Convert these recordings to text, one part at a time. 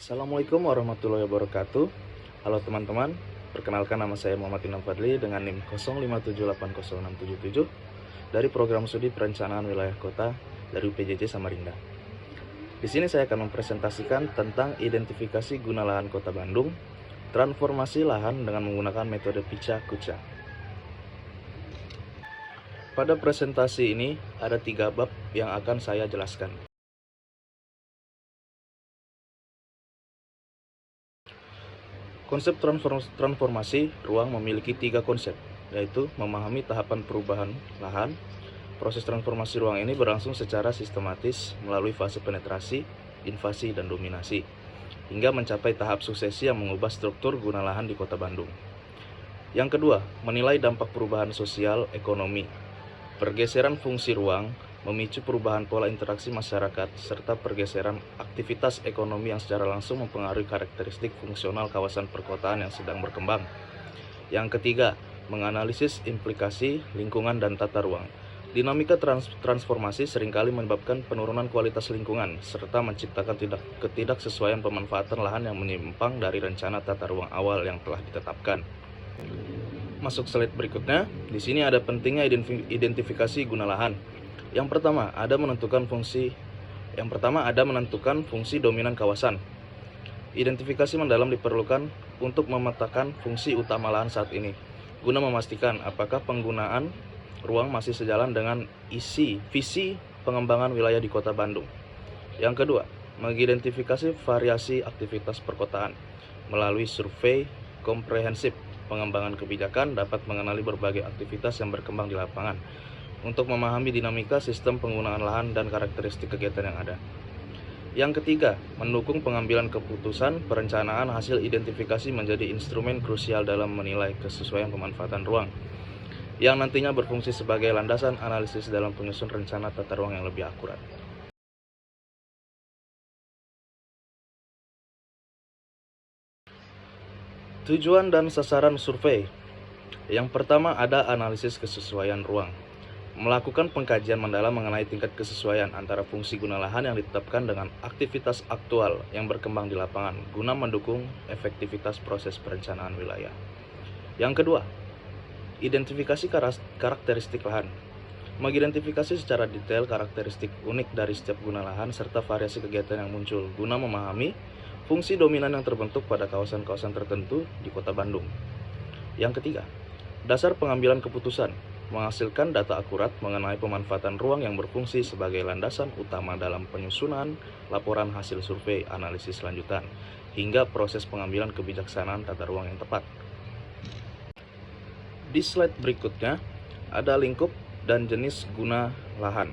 Assalamualaikum warahmatullahi wabarakatuh. Halo teman-teman, perkenalkan nama saya Muhammad Inam Fadli dengan NIM 05780677 dari Program Studi Perencanaan Wilayah Kota dari UPJJ Samarinda. Di sini saya akan mempresentasikan tentang identifikasi guna lahan Kota Bandung, transformasi lahan dengan menggunakan metode Pica-Kuca. Pada presentasi ini ada 3 bab yang akan saya jelaskan. Konsep transformasi ruang memiliki 3 konsep, yaitu memahami tahapan perubahan lahan. Proses transformasi ruang ini berlangsung secara sistematis melalui fase penetrasi, invasi, dan dominasi, hingga mencapai tahap suksesi yang mengubah struktur guna lahan di Kota Bandung. Yang kedua, menilai dampak perubahan sosial ekonomi. Pergeseran fungsi ruang memicu perubahan pola interaksi masyarakat, serta pergeseran aktivitas ekonomi yang secara langsung mempengaruhi karakteristik fungsional kawasan perkotaan yang sedang berkembang. Yang ketiga, menganalisis implikasi lingkungan dan tata ruang. Dinamika transformasi seringkali menyebabkan penurunan kualitas lingkungan, serta menciptakan ketidaksesuaian pemanfaatan lahan yang menyimpang dari rencana tata ruang awal yang telah ditetapkan. Masuk slide berikutnya, di sini ada pentingnya identifikasi guna lahan. Yang pertama, ada menentukan fungsi dominan kawasan. Identifikasi mendalam diperlukan untuk memetakan fungsi utama lahan saat ini, guna memastikan apakah penggunaan ruang masih sejalan dengan visi pengembangan wilayah di Kota Bandung. Yang kedua, mengidentifikasi variasi aktivitas perkotaan. Melalui survei komprehensif, pengembangan kebijakan dapat mengenali berbagai aktivitas yang berkembang di lapangan untuk memahami dinamika sistem penggunaan lahan dan karakteristik kegiatan yang ada. Yang ketiga, mendukung pengambilan keputusan. Perencanaan hasil identifikasi menjadi instrumen krusial dalam menilai kesesuaian pemanfaatan ruang, yang nantinya berfungsi sebagai landasan analisis dalam penyusun rencana tata ruang yang lebih akurat. Tujuan dan sasaran survei. Yang pertama ada analisis kesesuaian ruang. Melakukan pengkajian mendalam mengenai tingkat kesesuaian antara fungsi guna lahan yang ditetapkan dengan aktivitas aktual yang berkembang di lapangan, guna mendukung efektivitas proses perencanaan wilayah. Yang kedua, identifikasi karakteristik lahan. Mengidentifikasi secara detail karakteristik unik dari setiap guna lahan serta variasi kegiatan yang muncul, guna memahami fungsi dominan yang terbentuk pada kawasan-kawasan tertentu di Kota Bandung. Yang ketiga, dasar pengambilan keputusan. Menghasilkan data akurat mengenai pemanfaatan ruang yang berfungsi sebagai landasan utama dalam penyusunan laporan hasil survei analisis lanjutan, hingga proses pengambilan kebijaksanaan tata ruang yang tepat. Di slide berikutnya, ada lingkup dan jenis guna lahan.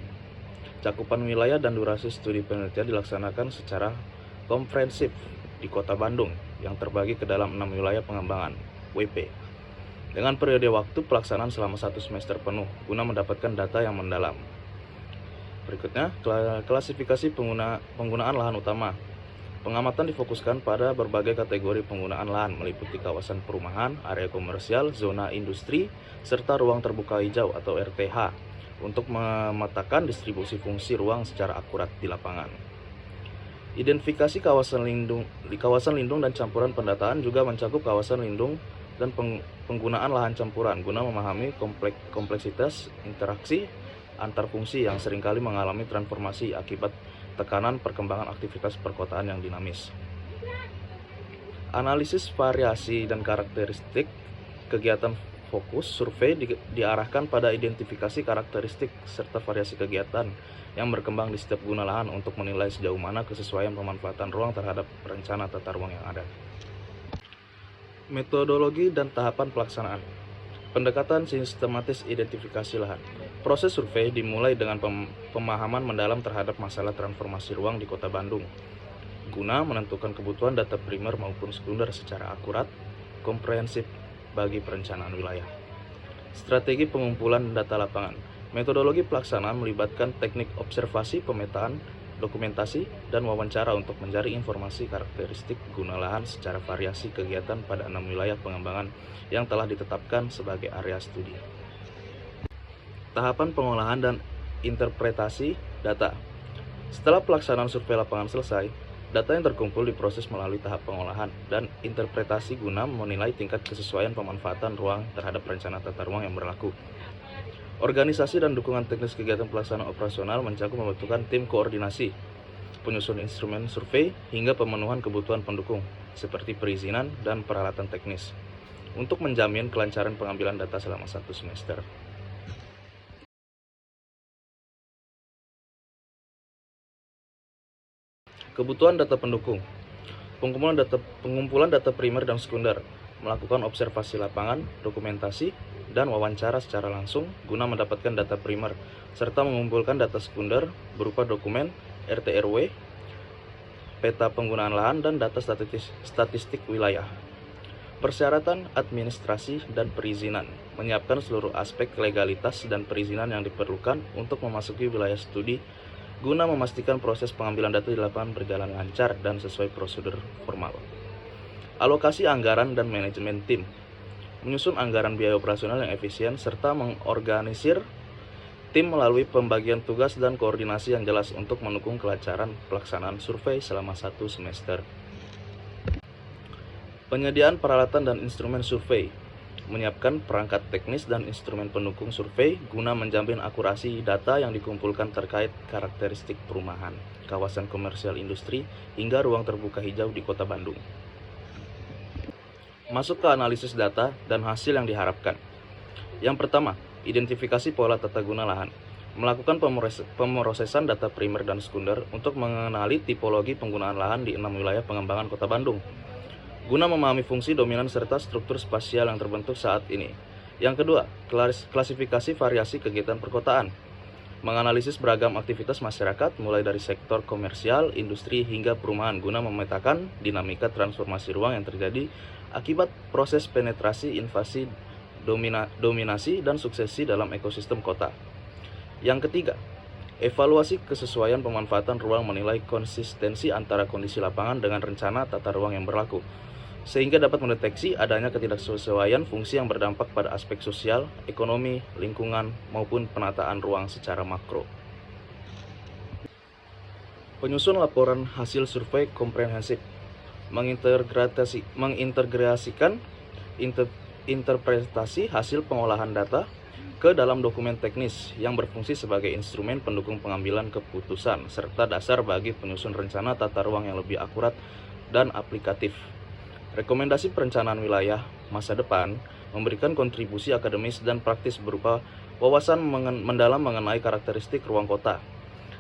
Cakupan wilayah dan durasi studi penelitian dilaksanakan secara komprehensif di Kota Bandung yang terbagi ke dalam 6 wilayah pengembangan (WP), dengan periode waktu pelaksanaan selama 1 semester penuh guna mendapatkan data yang mendalam. Berikutnya, klasifikasi penggunaan lahan utama. Pengamatan difokuskan pada berbagai kategori penggunaan lahan meliputi kawasan perumahan, area komersial, zona industri, serta ruang terbuka hijau atau RTH untuk memetakan distribusi fungsi ruang secara akurat di lapangan. Identifikasi kawasan lindung dan campuran pendataan juga mencakup kawasan lindung dan penggunaan lahan campuran guna memahami kompleksitas interaksi antar fungsi yang seringkali mengalami transformasi akibat tekanan perkembangan aktivitas perkotaan yang dinamis. Analisis variasi dan karakteristik kegiatan. Fokus survei diarahkan pada identifikasi karakteristik serta variasi kegiatan yang berkembang di setiap guna lahan untuk menilai sejauh mana kesesuaian pemanfaatan ruang terhadap rencana tata ruang yang ada. Metodologi dan tahapan pelaksanaan. Pendekatan sistematis identifikasi lahan. Proses survei dimulai dengan pemahaman mendalam terhadap masalah transformasi ruang di Kota Bandung, guna menentukan kebutuhan data primer maupun sekunder secara akurat, komprehensif bagi perencanaan wilayah. Strategi pengumpulan data lapangan. Metodologi pelaksanaan melibatkan teknik observasi, pemetaan, dokumentasi, dan wawancara untuk mencari informasi karakteristik guna lahan secara variasi kegiatan pada 6 wilayah pengembangan yang telah ditetapkan sebagai area studi. Tahapan pengolahan dan interpretasi data. Setelah pelaksanaan survei lapangan selesai, Data yang terkumpul diproses melalui tahap pengolahan dan interpretasi guna menilai tingkat kesesuaian pemanfaatan ruang terhadap rencana tata ruang yang berlaku. Organisasi dan dukungan teknis kegiatan pelaksanaan operasional mencakup membentukkan tim koordinasi, penyusun instrumen survei, hingga pemenuhan kebutuhan pendukung, seperti perizinan dan peralatan teknis, untuk menjamin kelancaran pengambilan data selama 1 semester. Kebutuhan data pendukung. Pengumpulan data primer dan sekunder, melakukan observasi lapangan, dokumentasi, dan wawancara secara langsung guna mendapatkan data primer, serta mengumpulkan data sekunder berupa dokumen, RT/RW, peta penggunaan lahan, dan data statistik wilayah. Persyaratan administrasi dan perizinan, menyiapkan seluruh aspek legalitas dan perizinan yang diperlukan untuk memasuki wilayah studi guna memastikan proses pengambilan data di lapangan berjalan lancar dan sesuai prosedur formal. Alokasi anggaran dan manajemen tim, menyusun anggaran biaya operasional yang efisien serta mengorganisir tim melalui pembagian tugas dan koordinasi yang jelas untuk mendukung kelancaran pelaksanaan survei selama 1 semester. Penyediaan peralatan dan instrumen survei, menyiapkan perangkat teknis dan instrumen pendukung survei guna menjamin akurasi data yang dikumpulkan terkait karakteristik perumahan, kawasan komersial industri, hingga ruang terbuka hijau di Kota Bandung. Masuk ke analisis data dan hasil yang diharapkan. Yang pertama, identifikasi pola tata guna lahan. Melakukan pemrosesan data primer dan sekunder untuk mengenali tipologi penggunaan lahan di 6 wilayah pengembangan Kota Bandung, guna memahami fungsi dominan serta struktur spasial yang terbentuk saat ini. Yang kedua, klasifikasi variasi kegiatan perkotaan. Menganalisis beragam aktivitas masyarakat mulai dari sektor komersial, industri, hingga perumahan guna memetakan dinamika transformasi ruang yang terjadi akibat proses penetrasi, invasi, dominasi, dan suksesi dalam ekosistem kota. Yang ketiga, evaluasi kesesuaian pemanfaatan ruang, menilai konsistensi antara kondisi lapangan dengan rencana tata ruang yang berlaku, sehingga dapat mendeteksi adanya ketidaksesuaian fungsi yang berdampak pada aspek sosial, ekonomi, lingkungan, maupun penataan ruang secara makro. Penyusun laporan hasil survei komprehensif, mengintegrasikan interpretasi hasil pengolahan data ke dalam dokumen teknis yang berfungsi sebagai instrumen pendukung pengambilan keputusan, serta dasar bagi penyusun rencana tata ruang yang lebih akurat dan aplikatif. Rekomendasi perencanaan wilayah masa depan memberikan kontribusi akademis dan praktis berupa wawasan mendalam mengenai karakteristik ruang kota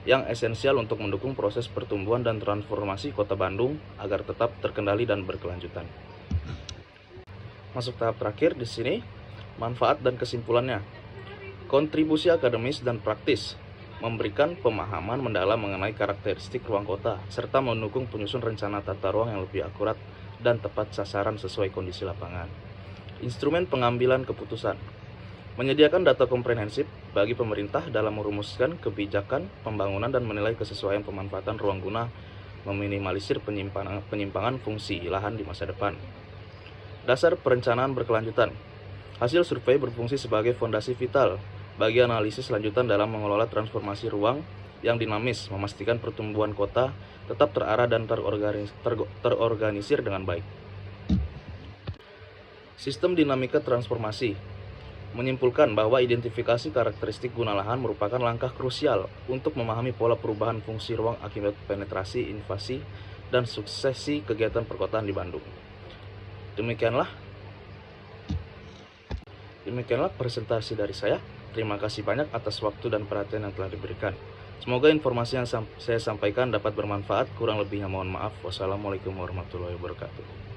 yang esensial untuk mendukung proses pertumbuhan dan transformasi Kota Bandung agar tetap terkendali dan berkelanjutan. Masuk tahap terakhir di sini, manfaat dan kesimpulannya. Kontribusi akademis dan praktis memberikan pemahaman mendalam mengenai karakteristik ruang kota serta mendukung penyusun rencana tata ruang yang lebih akurat dan tepat sasaran sesuai kondisi lapangan. Instrumen pengambilan keputusan, menyediakan data komprehensif bagi pemerintah dalam merumuskan kebijakan pembangunan dan menilai kesesuaian pemanfaatan ruang guna meminimalisir penyimpangan fungsi lahan di masa depan. Dasar perencanaan berkelanjutan, hasil survei berfungsi sebagai fondasi vital bagi analisis lanjutan dalam mengelola transformasi ruang yang dinamis, memastikan pertumbuhan kota tetap terarah dan terorganisir dengan baik. Sistem dinamika transformasi menyimpulkan bahwa identifikasi karakteristik guna lahan merupakan langkah krusial untuk memahami pola perubahan fungsi ruang akibat penetrasi, invasi, dan suksesi kegiatan perkotaan di Bandung. Demikianlah presentasi dari saya. Terima kasih banyak atas waktu dan perhatian yang telah diberikan. Semoga informasi yang saya sampaikan dapat bermanfaat. Kurang lebihnya mohon maaf. Wassalamualaikum warahmatullahi wabarakatuh.